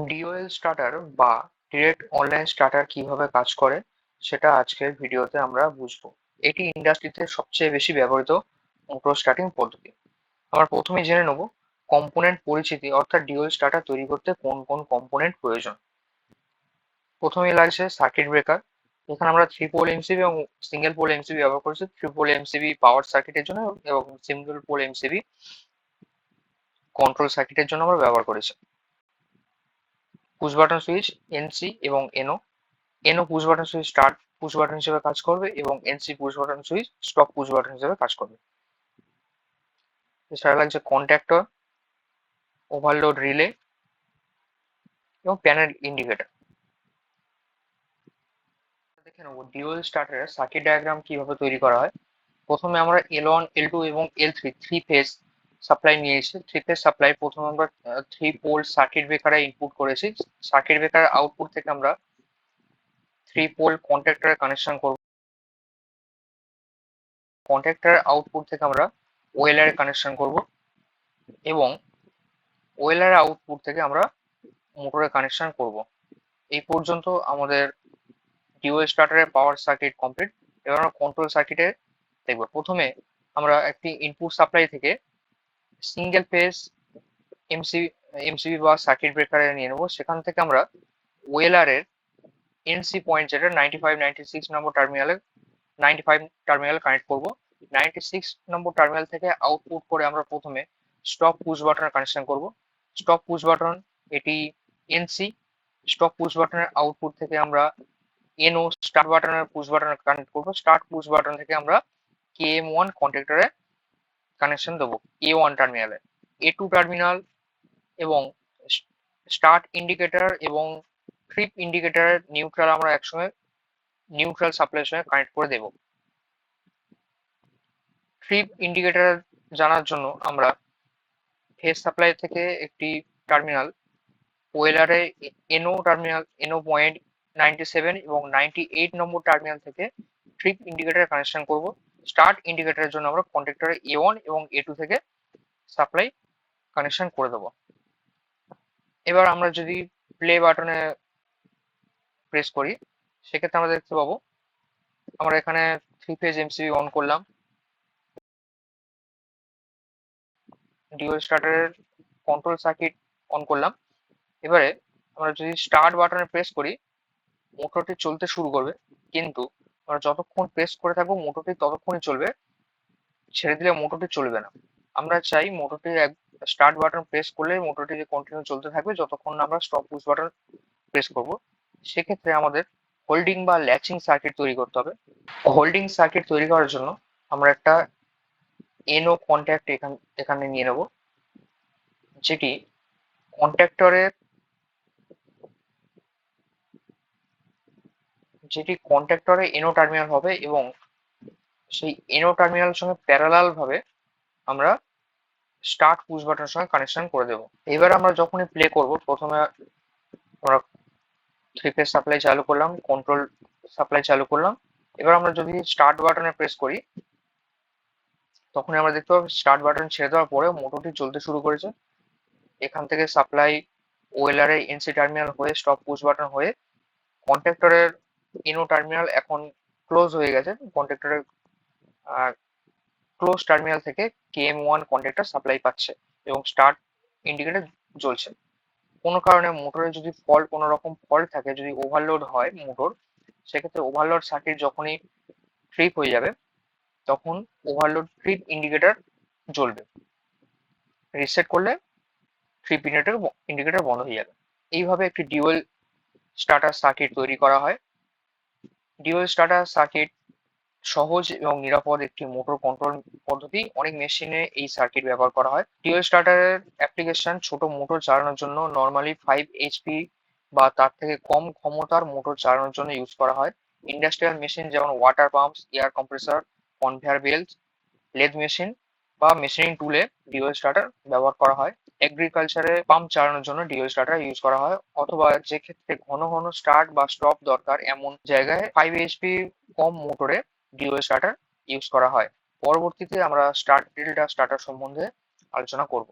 ডিওএল starter বা direct online starter কিভাবে কাজ করে সেটা আজকের ভিডিওতে আমরা বুঝবো। এটি ইন্ডাস্ট্রিতে সবচেয়ে বেশি ব্যবহৃত মোটর স্টার্টিং পদ্ধতি। আমরা প্রথমে জেনে নেব কম্পোনেন্ট পরিচিতি, অর্থাৎ ডিওএল স্টার্টার তৈরি করতে কোন কোন কম্পোনেন্ট প্রয়োজন। প্রথমেই লাগছে সার্কিট ব্রেকার। এখানে আমরা থ্রি পোল এমসিবি এবং সিঙ্গেল পোল এমসিবি ব্যবহার করেছি। থ্রি পোল এমসিবি পাওয়ার সার্কিটের জন্য এবং সিঙ্গেল পোল এমসিবি কন্ট্রোল সার্কিটের জন্য আমরা ব্যবহার করেছি। পুশ বাটন সুইচ এনসি এবং NO. NO push button switch start push button হিসেবে কাজ করবে এবং NC push button switch stop push button হিসেবে কাজ করবে। এছাড়া লাগছে কন্ট্যাক্টর, ওভারলোড রিলে এবং প্যানেল ইন্ডিকেটর। দেখে নেবো ডিউয়াল স্টার্টারের সার্কিট ডায়াগ্রাম কিভাবে তৈরি করা হয়। প্রথমে আমরা L1 L2 এবং L3 থ্রি ফেজ সাপ্লাই নিয়েছি। থ্রি ফেজ সাপ্লাই প্রথমে আমরা থ্রি পোল সার্কিট ব্রেকারে ইনপুট করেছি। সার্কিট ব্রেকার আউটপুট থেকে আমরা থ্রি পোল কন্ট্যাক্টরে কানেকশন করব। কন্ট্যাক্টরের আউটপুট থেকে আমরা ওএলআর কানেকশন করব এবং ওএলআর আউটপুট থেকে আমরা মোটরে কানেকশন করব। এই পর্যন্ত আমাদের ডিউএল স্টার্টারের পাওয়ার সার্কিট কমপ্লিট। এবার আমরা কন্ট্রোল সার্কিটে দেখব। প্রথমে আমরা একটি ইনপুট সাপ্লাই থেকে সিঙ্গেল ফেজ এমসিবি বা সার্কিট ব্রেকারে নিয়ে নেবো। সেখান থেকে আমরা ওএলআর এর এনসি পয়েন্ট, যেটা 95-96 নম্বর টার্মিনালে 95 টার্মিনাল কানেক্ট করব। 96 নম্বর টার্মিনাল থেকে আউটপুট করে আমরা প্রথমে স্টপ পুশ বাটনের কানেকশন করব। স্টপ পুশ বাটন এটি এনসি। স্টপ পুশ বাটনের আউটপুট থেকে আমরা এনও স্টার্ট বাটনের পুশ বাটনে কানেক্ট করব। স্টার্ট পুশ বাটন থেকে আমরা KM1 কন্ট্যাক্টরে কানেকশন দেবো A1 টার্মিনালে। A2 টার্মিনাল এবং স্টার্ট ইন্ডিকেটর এবং ট্রিপ ইন্ডিকেটরের নিউট্রাল আমরা একসঙ্গে নিউট্রাল সাপ্লাইয়ের সঙ্গে কানেক্ট করে দেব। ট্রিপ ইন্ডিকেটর জানার জন্য আমরা ফেজ সাপ্লাই থেকে একটি টার্মিনাল ওএলআর এ এনও টার্মিনাল এনও পয়েন্ট 97 এবং 98 নম্বর টার্মিনাল থেকে ট্রিপ ইন্ডিকেটর কানেকশন করব। স্টার্ট ইন্ডিকেটরের জন্য আমরা কন্ট্যাক্টরে A1 এবং A2 থেকে সাপ্লাই কানেকশন করে দেবো। এবার আমরা যদি প্লে বাটনে প্রেস করি, সেক্ষেত্রে আমরা দেখতে পাবো আমরা এখানে থ্রি ফেজ এমসিবি অন করলাম, ডিউয়াল স্টার্টারের কন্ট্রোল সার্কিট অন করলাম। এবারে আমরা যদি স্টার্ট বাটনে প্রেস করি, মোটরটি চলতে শুরু করবে, কিন্তু আমরা যতক্ষণ প্রেস করে থাকবো মোটরটি ততক্ষণই চলবে, ছেড়ে দিলে মোটরটি চলবে না। আমরা চাই মোটরটি স্টার্ট বাটন প্রেস করলে মোটরটি যে কন্টিনিউ চলতে থাকবে যতক্ষণ না আমরা স্টপ পুশ বাটন প্রেস করব। সেক্ষেত্রে আমাদের হোল্ডিং বা ল্যাচিং সার্কিট তৈরি করতে হবে। হোল্ডিং সার্কিট তৈরি করার জন্য আমরা একটা এনও কন্ট্যাক্ট এখানে নিয়ে নেব, যেটি কন্ট্যাক্টরের এনও টার্মিনাল হবে এবং সেই এনও টার্মিনালের সঙ্গে প্যারালাল ভাবে আমরা স্টার্ট পুশ বাটনের সঙ্গে কানেকশন করে দেব। এবার আমরা যখনই প্লে করব, প্রথমে আমরা থ্রি ফেজ সাপ্লাই চালু করলাম, কন্ট্রোল সাপ্লাই চালু করলাম। এবার আমরা যদি স্টার্ট বাটনে প্রেস করি, তখন আমরা দেখতে পাবো স্টার্ট বাটন ছেড়ে দেওয়ার পরে মোটরটি চলতে শুরু করেছে। এখান থেকে সাপ্লাই ওএলআর এর এনসি টার্মিনাল হয়ে স্টপ পুশ বাটন হয়ে কন্ট্যাক্টরের এনও টার্মিনাল এখন ক্লোজ হয়ে গেছে। কন্ট্যাক্টরের ক্লোজ টার্মিনাল থেকে KM1 কন্ট্যাক্টর সাপ্লাই পাচ্ছে এবং স্টার্ট ইন্ডিকেটর জ্বলছে। কোনো কারণে মোটরে যদি কোনো রকম ফল্ট থাকে, যদি ওভারলোড হয় মোটর, সেক্ষেত্রে ওভারলোড সার্কিট যখনই ট্রিপ হয়ে যাবে তখন ওভারলোড ট্রিপ ইন্ডিকেটর জ্বলবে। রিসেট করলে ট্রিপ ইন্ডিকেটর বন্ধ হয়ে যাবে। এইভাবে একটি ডিউয়াল স্টার্টার সার্কিট তৈরি করা হয়। ডিউয়াল স্টার্টার সার্কিট সহজ এবং নিরাপদ একটি মোটর কন্ট্রোল পদ্ধতি। অনেক মেশিনে এই সার্কিট ব্যবহার করা হয়। ডিউয়াল স্টার্টারের অ্যাপ্লিকেশন ছোট মোটর চালানোর জন্য, নর্মালি 5 HP বা তার থেকে কম ক্ষমতার মোটর চালানোর জন্য ইউজ করা হয়। ইন্ডাস্ট্রিয়াল মেশিন যেমন water pumps, air compressor, conveyor belt, lathe machine বা মেশিনিং টুলে ডিউয়াল স্টার্টার ব্যবহার করা হয়। এগ্রিকালচারে পাম্প চালানোর জন্য ডিউয়াল স্টার্টার ইউজ করা হয়, অথবা যে ক্ষেত্রে ঘন ঘন স্টার্ট বা স্টপ দরকার এমন জায়গায় 5 HP কম মোটরে ডিউয়াল স্টার্টার ইউজ করা হয়। পরবর্তীতে আমরা স্টার্টার সম্বন্ধে আলোচনা করব।